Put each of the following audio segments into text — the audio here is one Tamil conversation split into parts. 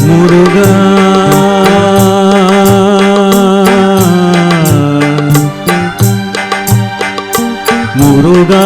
முருகா முருகா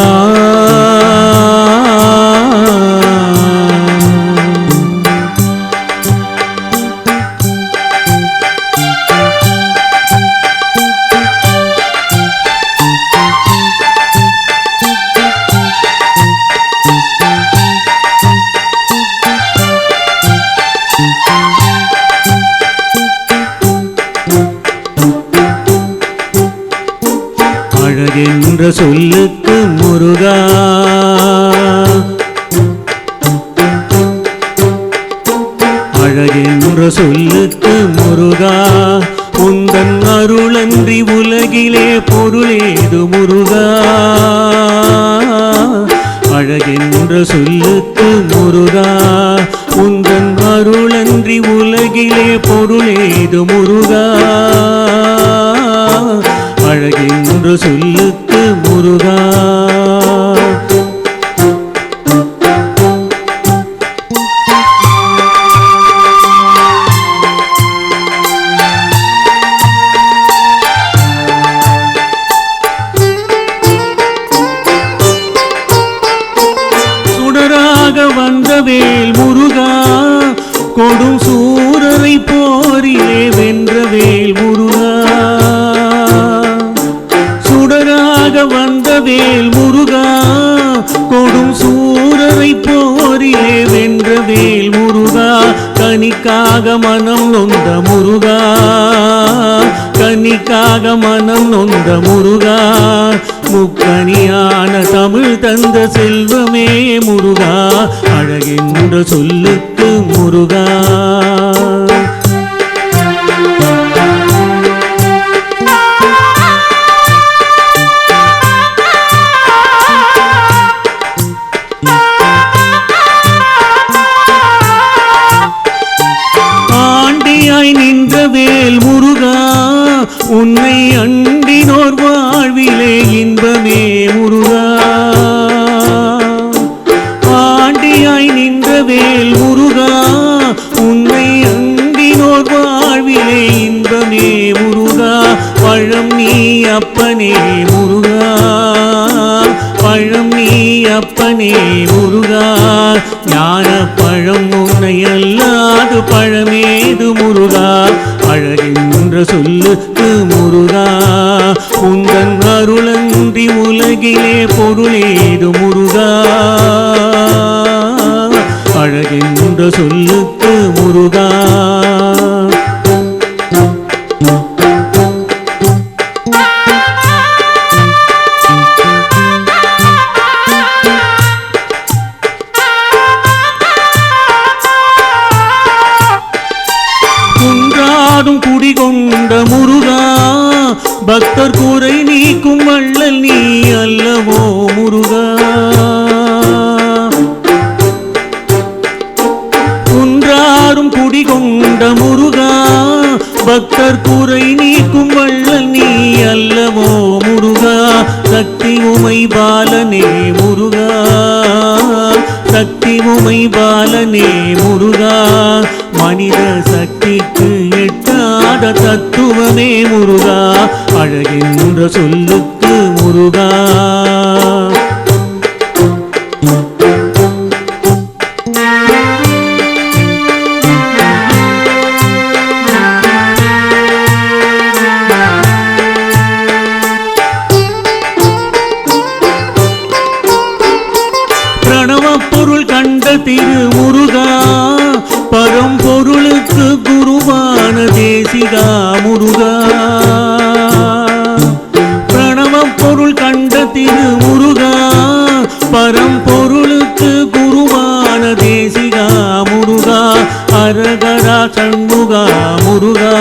அழகென்ற சொல்லுக்கு முருகா அழகென்ற சொல்லுக்கு முருகா உந்தன் அருளன்றி உலகிலே பொருளேது முருகா அழகென்ற சொல்லுக்கு முருகா உந்தன் அருளன்றி உலகிலே பொருளேது முருகா அழகென்ற சொல்லுக்கு முருகா சுடராக வந்த வேல் முருகா கொடும் சூரரை போரிலே வென்ற வேல் முருகா சுடராக வந்த வேல் முருகா கொடும் சூரரை போரிலே வென்ற வேல் முருகா கனிக்காக மனம் நொந்த முருகா கனிக்காக மனம் நொந்த முருகா முக்கனியான தமிழ் தந்த செல்வமே முருகா அழகென்ற சொல்லுக்கு முருகா ஆண்டியாய் நின்ற வேல் முருகா உன்னை அண்டினோர் வாழ்விலே இன்பமே முருகா ஆண்டியாய் நின்ற வேல் முருகா உன்னை அண்டினோர் வாழ்விலே இன்பமே முருகா பழம் நீ அப்பனே முருகா பழம் நீ அப்பனே முருகா ஞான பழம் உன்னை அல்லாது பழமேது முருகா அழகென்ற சொல்லுக்கு முருகா உந்தன் அருளன்றி உலகிலே பொருளேது முருகா அழகென்ற சொல்லுக்கு முருகா குடிகொண்ட முருகா பக்தர் குறை நீக்கும் வள்ளல் நீ அல்லவோ முருகா குன்றாரும் குடிகொண்ட முருகா பக்தர் குறை நீக்கும் வள்ளல் நீ அல்லவோ முருகா சக்தி உமை பாலனே முருகா சக்தி உமை பாலனே முருகா மனித சக்திக்கு எட்டாத தத்துவமே முருகா அழகென்ற சொல்லுக்கு முருகா பிரணவ பொருள் கண்ட திரு முருகா பரம்பொருளுக்கு குருவான தேசிகா முருகா பிரணவ பொருள் கண்ட திரு முருகா பரம்பொருளுக்கு குருவான தேசிகா முருகா அரகரா சண்முகா முருகா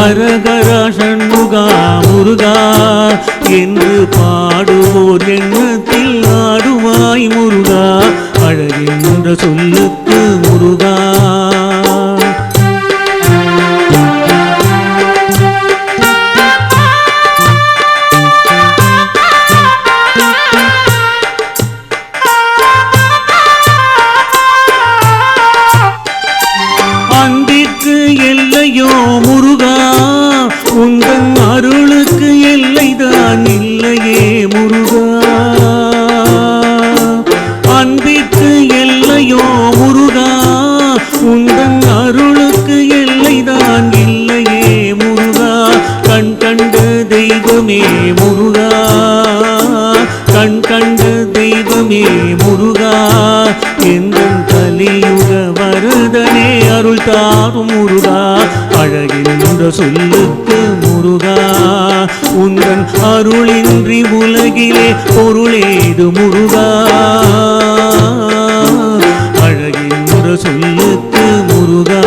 அரகரா சண்முகா முருகா என்று பாடுவோர் எண்ணத்தில் ஆடுவாய் முருகா அழகென்ற சொல்லுக்கு முருகா முருகா உந்தன் அருளுக்கு எல்லைதான் இல்லையே முருகா அன்பிற்கு எல்லையோ முருகா உந்தன் அருளுக்கு எல்லைதான் இல்லையே முருகா கண் கண்ட தெய்வமே முருகா கண் கண்ட தெய்வமே முருகா எந்தன் கலியுக வரதனே அருள் தாரும் முருகா அழகின்ற சொல்லுக்கு முருகா உந்தன் அருளின்றி உலகிலே பொருளேது முருகா அழகின்ற சொல்லுக்கு முருகா